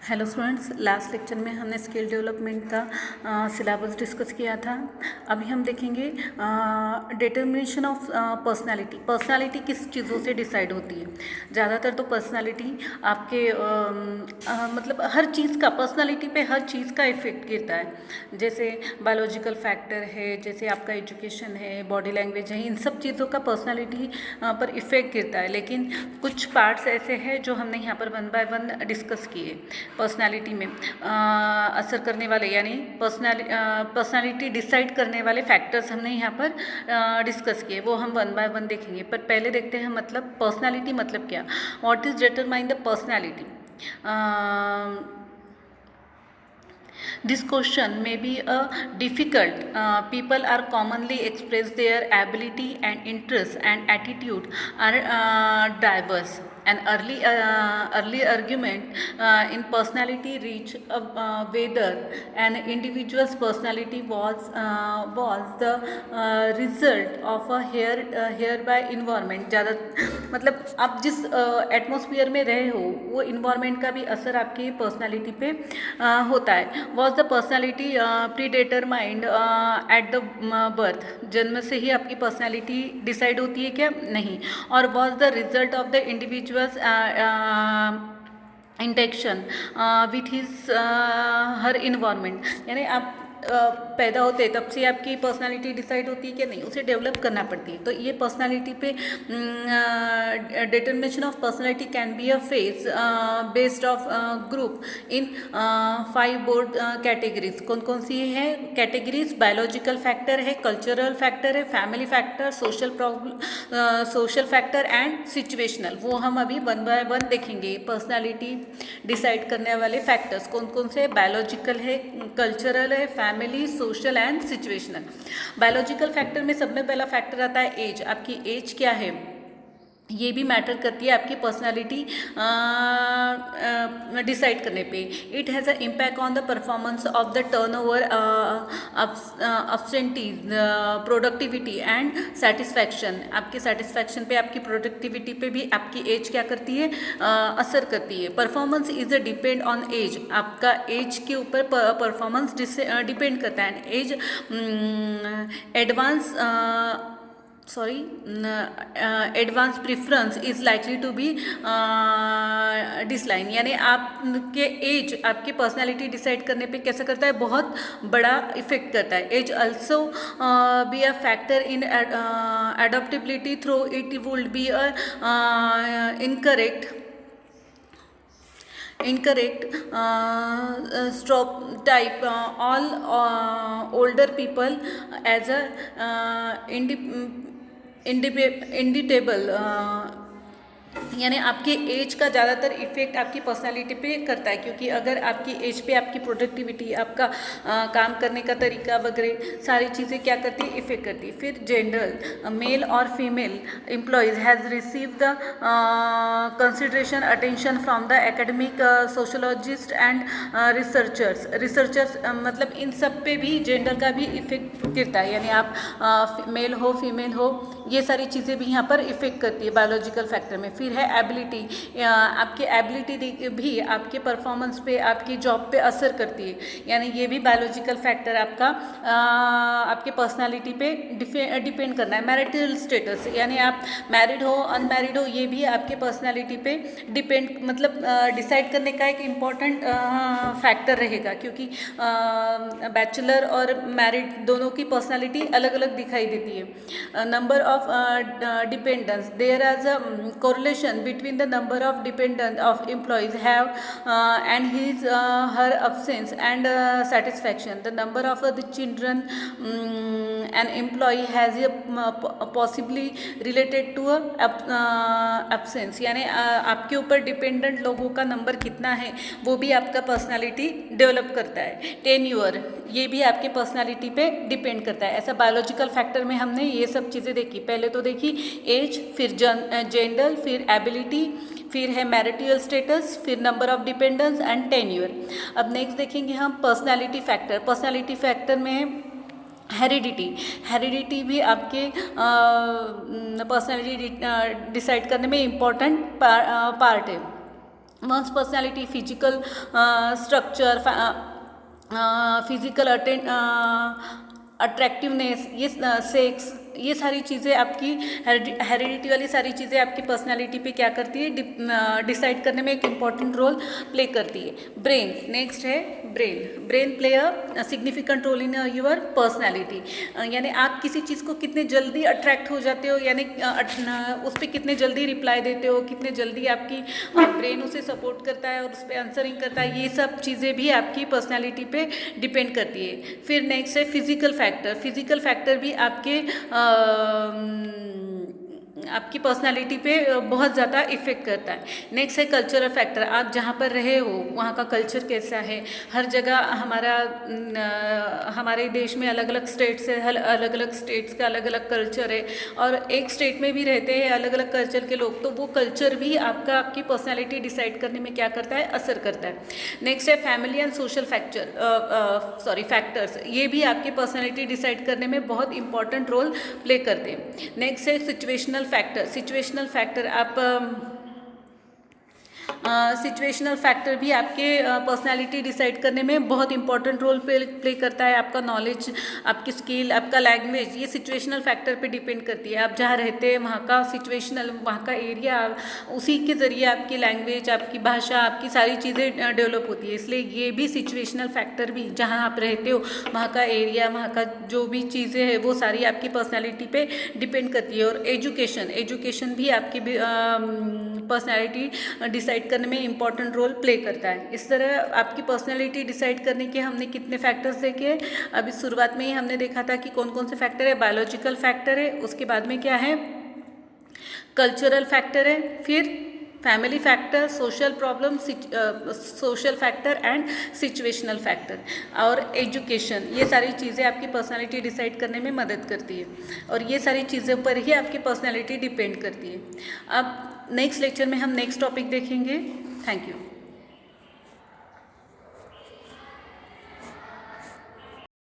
Hello students, last lecture में हमने skill development का सिलेबस डिस्कस किया था। अभी हम देखेंगे डिटर्मिनेशन ऑफ पर्सनालिटी किस चीज़ों से डिसाइड होती है। ज़्यादातर तो पर्सनालिटी आपके मतलब हर चीज़ का, पर्सनालिटी पे हर चीज़ का इफ़ेक्ट गिरता है। जैसे बायोलॉजिकल फैक्टर है, जैसे आपका एजुकेशन है, बॉडी लैंग्वेज है, इन सब चीज़ों का पर्सनालिटी पर इफ़ेक्ट गिरता है। लेकिन कुछ पार्ट्स ऐसे हैं जो हमने यहाँ पर वन बाय वन डिस्कस किए। पर्सनालिटी में असर करने वाले यानी पर्सनालिटी डिसाइड करने वाले फैक्टर्स हमने यहाँ पर डिस्कस किए, वो हम वन बाय वन देखेंगे। पर पहले देखते हैं मतलब पर्सनालिटी मतलब क्या, what is determine the personality. This question may be a difficult. People are commonly express their ability and interest and attitude are diverse. An early argument in personality reach whether an individual's personality was the result of a hereby environment. ज़्यादा मतलब आप जिस atmosphere में रहे हो वो environment का भी असर आपकी पर्सनालिटी पे होता है। Was the personality predetermined at the birth, जन्म से ही आपकी पर्सनालिटी डिसाइड होती है क्या? नहीं। और was the result of the individuals interaction with his her environment, यानी आप पैदा होते तब से आपकी पर्सनालिटी डिसाइड होती है कि नहीं, उसे डेवलप करना पड़ती है। तो ये पर्सनालिटी पे determination of personality can be a phase based of group in 5 board categories. कौन कौन सी है कैटेगरीज? बायोलॉजिकल फैक्टर है, कल्चरल फैक्टर है, family factor, social factor and situational. वो हम अभी वन बाय वन देखेंगे। पर्सनालिटी डिसाइड करने वाले फैक्टर्स कौन कौन से? बायोलॉजिकल है, कल्चरल है, family, social and situational. Biological factor में सब में पहला फैक्टर आता है एज। आपकी एज क्या है ये भी मैटर करती है आपकी पर्सनालिटी डिसाइड करने पे। It has a impact on the performance of the turnover, absentees, productivity and satisfaction. आपके सेटिस्फैक्शन पे, आपकी प्रोडक्टिविटी पे भी आपकी एज क्या करती है? असर करती है। Performance is a depend on age. आपका एज के ऊपर परफॉर्मेंस डिपेंड करता है। Age advance preference is likely to be decline, यानी आपके एज आपकी पर्सनालिटी डिसाइड करने पे कैसा करता है? बहुत बड़ा इफेक्ट करता है। As also be a factor in adaptability, through it would be a incorrect stop type all older people as a indebtable, यानी आपके एज का ज़्यादातर इफेक्ट आपकी पर्सनालिटी पे करता है। क्योंकि अगर आपकी एज पे आपकी प्रोडक्टिविटी, आपका काम करने का तरीका वगैरह सारी चीज़ें क्या करती है? इफेक्ट करती है। फिर जेंडर, मेल और female employees has receive the consideration attention from the academic, sociologist and researchers मतलब इन सब पे भी जेंडर का भी इफेक्ट गिरता है। यानी आप मेल हो, फीमेल हो, ये सारी चीज़ें भी यहाँ पर इफेक्ट करती है बायोलॉजिकल फैक्टर में। फिर है एबिलिटी, आपकी एबिलिटी भी आपके परफॉर्मेंस पे, आपकी जॉब पे असर करती है। यानी ये भी बायोलॉजिकल फैक्टर आपका आपके पर्सनालिटी पे डिपेंड करना है। मैरिटल स्टेटस, यानी आप मैरिड हो, अनमैरिड हो, ये भी आपके पर्सनालिटी पे डिपेंड मतलब डिसाइड करने का एक इम्पॉर्टेंट फैक्टर रहेगा। क्योंकि बैचलर और मैरिड दोनों की पर्सनालिटी अलग अलग दिखाई देती है। Number of dependents, there is a correlation between the number of dependents of employees have and his her absence and satisfaction. The number of the children an employee has a possibly related to a absence, यानी आपके ऊपर dependent लोगों का number कितना है वो भी आपका पर्सनालिटी डेवलप करता है। टेन्योर, ये भी आपके पर्सनालिटी पे डिपेंड करता है। ऐसा बायोलॉजिकल फैक्टर में हमने ये सब चीज़ें देखी। पहले तो देखी एज, फिर जेंडर, फिर एबिलिटी, फिर है मैरिटल स्टेटस, फिर number of dependents and tenure. अब नेक्स्ट देखेंगे हम पर्सनालिटी फैक्टर। पर्सनालिटी फैक्टर में हेरिडिटी भी आपके पर्सनालिटी डिसाइड करने में इम्पॉर्टेंट पार्ट है। Once personality, physical structure, physical attractiveness, ये सेक्स, ये सारी चीज़ें आपकी हेरिडिटी वाली सारी चीज़ें आपकी पर्सनालिटी पे क्या करती है, डिसाइड करने में एक इम्पॉर्टेंट रोल प्ले करती है। ब्रेन, नेक्स्ट है brain. Brain play a significant role in your personality, यानी आप किसी चीज़ को कितने जल्दी अट्रैक्ट हो जाते हो, यानी उस पर कितने जल्दी रिप्लाई देते हो, कितने जल्दी आपकी ब्रेन उसे सपोर्ट करता है और उस पर आंसरिंग करता है, ये सब चीज़ें भी आपकी पर्सनालिटी पे डिपेंड करती है। फिर नेक्स्ट है फिजिकल फैक्टर। फिजिकल फैक्टर भी आपकी पर्सनालिटी पे बहुत ज़्यादा इफ़ेक्ट करता है। नेक्स्ट है कल्चरल फैक्टर, आप जहाँ पर रहे हो वहाँ का कल्चर कैसा है। हर जगह हमारे देश में अलग अलग स्टेट्स है, अलग अलग स्टेट्स का अलग अलग कल्चर है, और एक स्टेट में भी रहते हैं अलग अलग कल्चर के लोग, तो वो कल्चर भी आपकी पर्सनालिटी डिसाइड करने में क्या करता है, असर करता है। नेक्स्ट है फैमिली एंड सोशल फैक्टर्स, ये भी आपकी पर्सनालिटी डिसाइड करने में बहुत इंपॉर्टेंट रोल प्ले करते हैं। नेक्स्ट है situational factor. Situational factor situational factor भी आपके पर्सनालिटी डिसाइड करने में बहुत इंपॉर्टेंट रोल प्ले करता है। आपका नॉलेज, आपकी स्किल, आपका लैंग्वेज, ये सिचुएशनल फैक्टर पे डिपेंड करती है। आप जहाँ रहते हैं वहाँ का सिचुएशनल, वहाँ का एरिया, उसी के ज़रिए आपकी लैंग्वेज, आपकी भाषा, आपकी सारी चीज़ें डेवलप होती है। इसलिए ये भी सिचुएशनल फैक्टर भी, जहाँ आप रहते हो वहाँ का एरिया, वहाँ का जो भी चीज़ें हैं वो सारी आपकी पर्सनालिटी पे डिपेंड करती है। और एजुकेशन भी आपकी पर्सनालिटी डिसाइड करने में इंपॉर्टेंट रोल प्ले करता है। इस तरह आपकी पर्सनालिटी डिसाइड करने के हमने कितने फैक्टर्स देखे। अभी शुरुआत में ही हमने देखा था कि कौन कौन से फैक्टर है। बायोलॉजिकल फैक्टर है, उसके बाद में क्या है, कल्चरल फैक्टर है, फिर family factor, social problem, social factor and situational factor, और एजुकेशन। ये सारी चीज़ें आपकी पर्सनालिटी डिसाइड करने में मदद करती है, और ये सारी चीज़ों पर ही आपकी पर्सनालिटी डिपेंड करती है। अब नेक्स्ट लेक्चर में हम नेक्स्ट टॉपिक देखेंगे। Thank you.